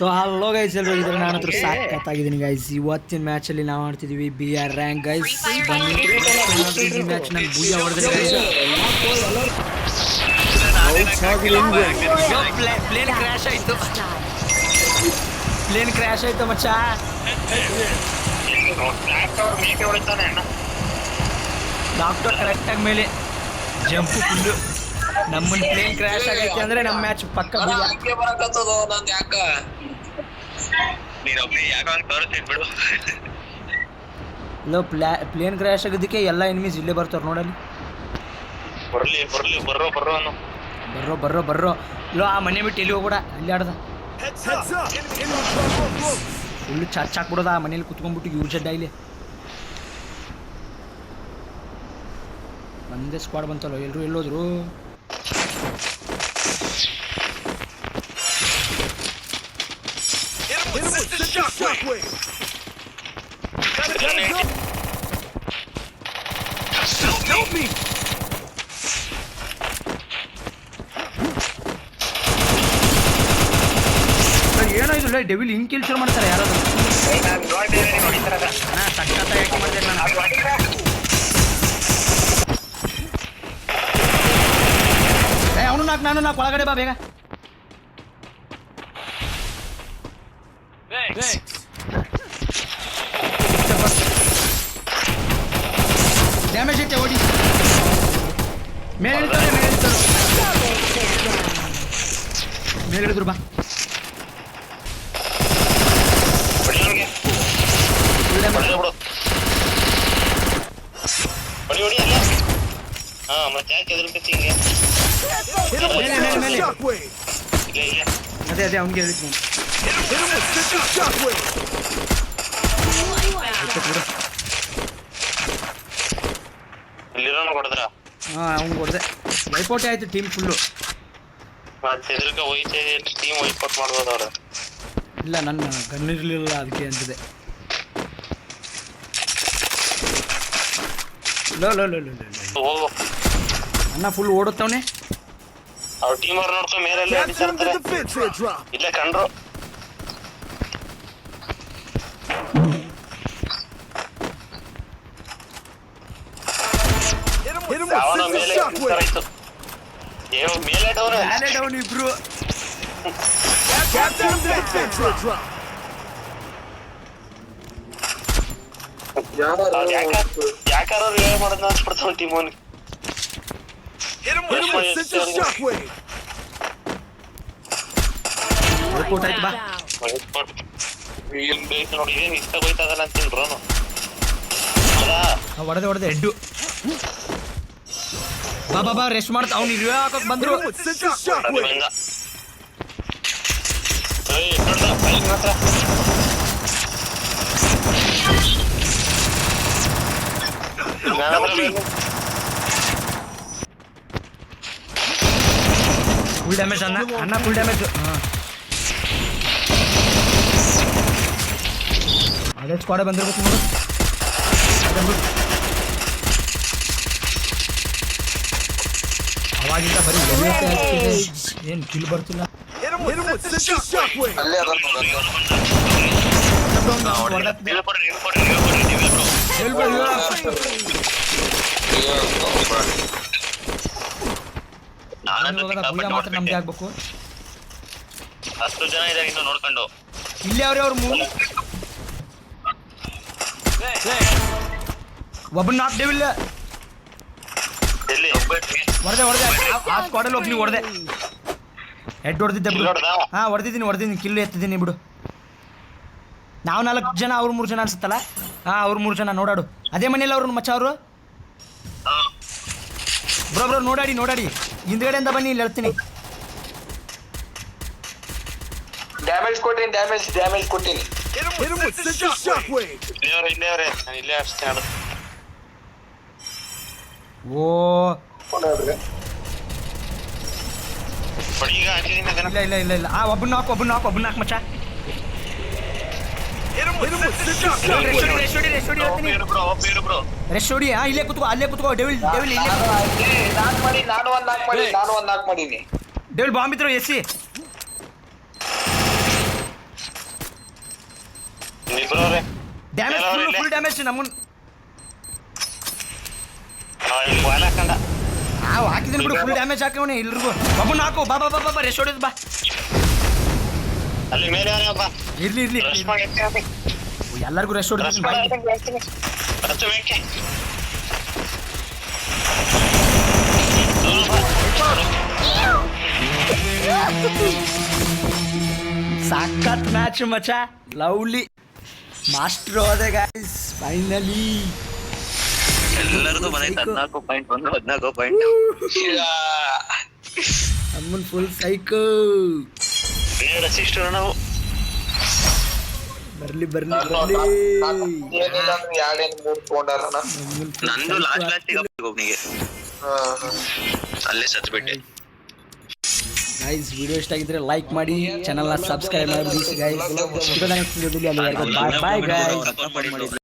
So hello guys ಎಲ್ಲರೂ ಇದ್ರೆ ನಾನು ಹತ್ರ ಸಾಕತ್ತಾಗಿದ್ದೀನಿ ಗೈಸ್. ಇವತ್ತಿನ ಮ್ಯಾಚಲ್ಲಿ ನಾವು ಆಡ್ತಿದ್ದೀವಿ BR ರ್ಯಾಂಕ್ ಗೈಸ್. ಬನ್ನಿ ಈ ಮ್ಯಾಚ್ ನಂಗೆ ಬುಯ್ಯ ಹೊಡೆದ್ರೆ ಗೈಸ್. ಪ್ಲೇನ್ ಕ್ರ್ಯಾಶ್ ಆಯಿತು, ಪ್ಲೇನ್ ಕ್ರ್ಯಾಶ್ ಆಯಿತು ಮಚ್ಚ. ಡಾಕ್ಟರ್ ಕರೆಕ್ಟಾಗಿ ಮೇಲೆ ಜಂಪು ಫುಲ್ಲು. ನಮ್ಮನ್ನ ಪ್ಲೇನ್ ಕ್ರ್ಯಾಶ್ ಆಗೈತೆ ಅಂದರೆ ನಮ್ಮ ಮ್ಯಾಚ್ ಪಕ್ಕ ಇಲ್ಲ. ಪ್ಲೇನ್ ಕ್ರ್ಯಾಶ್ ಆಗೋದಕ್ಕೆ ಎಲ್ಲ ಎನಿಮೀಸ್ ಇಲ್ಲೇ ಬರ್ತಾರೆ ನೋಡಲ್ಲಿ. ಬರ್ರೋ ಇಲ್ಲ ಆ ಮನೆ ಬಿಟ್ಟು ಎಲ್ಲಿ ಹೋಗ್ಬಿಡ, ಅಲ್ಲಿ ಆಡ್ದ ಫುಲ್ಲು ಚಾಕ್ಬಿಡೋದ ಆ ಮನೇಲಿ ಕುತ್ಕೊಂಡ್ಬಿಟ್ಟು ಯೂಸ್ ಅಡ್ಡ ಇಲ್ಲಿ. ಒಂದೇ ಸ್ಕ್ವಾಡ್ ಬಂತಲ್ಲ, ಎಲ್ಲರೂ ಎಲ್ಲೋದ್ರು. ಏನೋ ಇದು ಡೆವಿಲ್ ಹಿಂಗೆ ಕೆಲಸ ಮಾಡ್ತಾರೆ ಯಾರಾದ್ರು. ಸಕ್ಕತ್ತ ಯಾಕೆ ಮಾಡ್ತೇನೆ ನಾನು. ಅವನು ನಾನು ಒಳಗಡೆ ಬಾ ಬೇಗ. ಡ್ಯಾಮೇಜ್ ಐತೆ, ಓಡಿ ಮೇಲೆ ಹಿಡಿದ್ರು ಬಾ. ಅದೇ ಅವನಿಗೆ ಹೇಳಿದ್ ಅವ್ನು ಕೊಡ್ದೆ. ವೈಪೌಟ್ ಆಯ್ತು ಟೀಮ್ ಫುಲ್ಲು. ಇಲ್ಲ ನನ್ನ ಗಣ್ಣಿರ್ಲಿಲ್ಲ ಅದಕ್ಕೆ ಅಂತಿದೆ. ಅಣ್ಣ ಫುಲ್ ಓಡುತ್ತವನೆ. ಅವ್ರ ಟೀಮ್ ಅವ್ರು ನೋಡ್ಕೊಂಡು ಮೇಲೆ ಇಲ್ಲೇ ಕಂಡ್ರು. ಅವನ ಮೇಲೆ ಮೇಲೆ ಡೌನ್ ಇಬ್ರು. ಯಾಕಾರ ಮಾಡೋದು ಅನ್ಸ್ಬಿಡ್ತಾವ ಟೀಮ್ ಅವನಿಗೆ. ನೋಡಿ ಏನ್ ಇಷ್ಟ ಹೋಯ್ತದಲ್ಲ ಅಂತಿಲ್ರು. ಹೊಡೆದೆ ಹೆಡ್ಡು. ಬಾ ರೆಸ್ಟ್ ಮಾಡ್ತಾ ಅವ್ನು ಇರುವೆ ಹಾಕೋಕ್ ಬಂದ್ರು. ಫುಲ್ ಡ್ಯಾಮೇಜ್ ಅಣ್ಣ ಫುಲ್ ಡ್ಯಾಮೇಜ್. ಅದೇ ಸ್ಕ್ವಾಡ್ ಬಂದಿರ್ಬೇಕು ನೋಡು. ಅವಾಗಿಂದ ಬರೀ ಏನು ಕಿಲ್ ಬರ್ತಿಲ್ಲ. ಮಾತ್ರ ನಮ್ಗೆ ಆಗ್ಬೇಕು. ಅಷ್ಟು ಜನ ಇದ್ದಾರೆ ಇನ್ನು ನೋಡ್ಕೊಂಡು. ಇಲ್ಲೇ ಅವ್ರು ಮೂರು ಒಬ್ಬನ ನಾಕ್ ಡೆವಿಲ್ ಹೊಡೆದೆ. ಆ ಸ್ಕ್ವಾಡಲ್ಲಿ ಒಬ್ಬನಿಗೆ ಹೊಡೆದೆ, ಹೆಡ್ ಹೊಡೆದಿದ್ದೆ ಬಿಡು. ಹಾಂ ಹೊಡೆದಿದ್ದೀನಿ ಕಿಲ್ಲು ಎತ್ತಿದ್ದೀನಿ ಬಿಡು. ನಾವು 4 ಜನ, ಅವ್ರು 3 ಜನ ಅನ್ಸುತ್ತಲ್ಲ. ಹಾಂ ಅವ್ರು 3 ಜನ ನೋಡಾಡು. ಅದೇ ಮನೇಲಿ ಅವ್ರು ಮಚ್ಚ ಅವರು. ಬ್ರೋ ನೋಡಾಡಿ ಹಿಂದ್ಗಡೆಯಿಂದ ಬನ್ನಿ, ಇಲ್ಲಿ ಹೇಳ್ತೀನಿ. ಡ್ಯಾಮೇಜ್ ಕೊಟ್ಟಿನಿ. ಇಲ್ಲೇ ಅಷ್ಟೇ. ಓ ಇಲ್ಲ ಆ ಒಬ್ಬನ ನಾಕ್ ಮಚ್ಚ. ರೆಸ್ಟ್ ಹೊಡಿ. ಇಲ್ಲೇ ಕುತ್ಕೋ ಡೆವಿಲ್ ಡೆವಿಲ್ ಬಾಂಬ್ ಇದ್ರು ಎಸಿ. ಇಬ್ರವ್ರೆ ಡ್ಯಾಮೇಜ್ ಫುಲ್ ಡ್ಯಾಮೇಜ್ ನಮ್ಮನ್ ಇಲ್ಲಿ ಬಾಲ್ ಹಾಕಂಡ ಹಾಕಿದ್ದೀನಿ ಬಿಡು ಫುಲ್ ಡ್ಯಾಮೇಜ್ ಹಾಕವಣೆ ಎಲ್ರಿಗೂ ಒಬ್ಬನ ಹಾಕು ಬಾ ಬಾ ಬಾ ಬಾ ರೆಸ್ಟ್ ಹೊಡಿದ್ ಬಾ ಅಲ್ಲಿ ಮೇಲೆ ಬಾ ಇರ್ಲಿ ಇರ್ಲಿ ರಶ್ ಮಾಡಿ ಎತ್ತಿ ಎಲ್ಲರಿಗೂ ರೆಸ್ಟ್ ಹೊಡಿದ್ ಬಾ ಹತ್ತು ಬೇಕೆ ಸಖತ್ ಮ್ಯಾಚ್ ಮಚ ಲವ್ಲಿ ಮಾಸ್ಟರ್ ಹೋದೆ ಗೈಸ್ ಫೈನಲಿ ಎಲ್ಲರದು ಬಂದೈತೆ 14 ಪಾಯಿಂಟ್ 14 ಪಾಯಿಂಟ್ ಅಮ್ಮನ್ ಫುಲ್ ಸೈಕೋ 2 ಅಸಿಸ್ಟ್ ನಾವು ಬರ್ಲಿ ಬರ್ಲಿ ಏನಿಲ್ಲ ಅಂದ್ರೆ 2 3 ತಗೊಂಡಾರಣ ನಂದು ಲಾಸ್ಟ್ ಒಬ್ನಿಗೆ ಅಲ್ಲೇ ಸತ್ಬಿಟ್ಟೆ ಗೈಸ್ ವಿಡಿಯೋ ಇಷ್ಟ ಆಗಿದ್ರೆ ಲೈಕ್ ಮಾಡಿ ಚಾನಲ್ನ ಸಬ್ಸ್ಕ್ರೈಬ್ ಮಾಡಿ ಗೈಸ್ ಬಾಯ್ ಬಾಯ್ ಗೈಸ್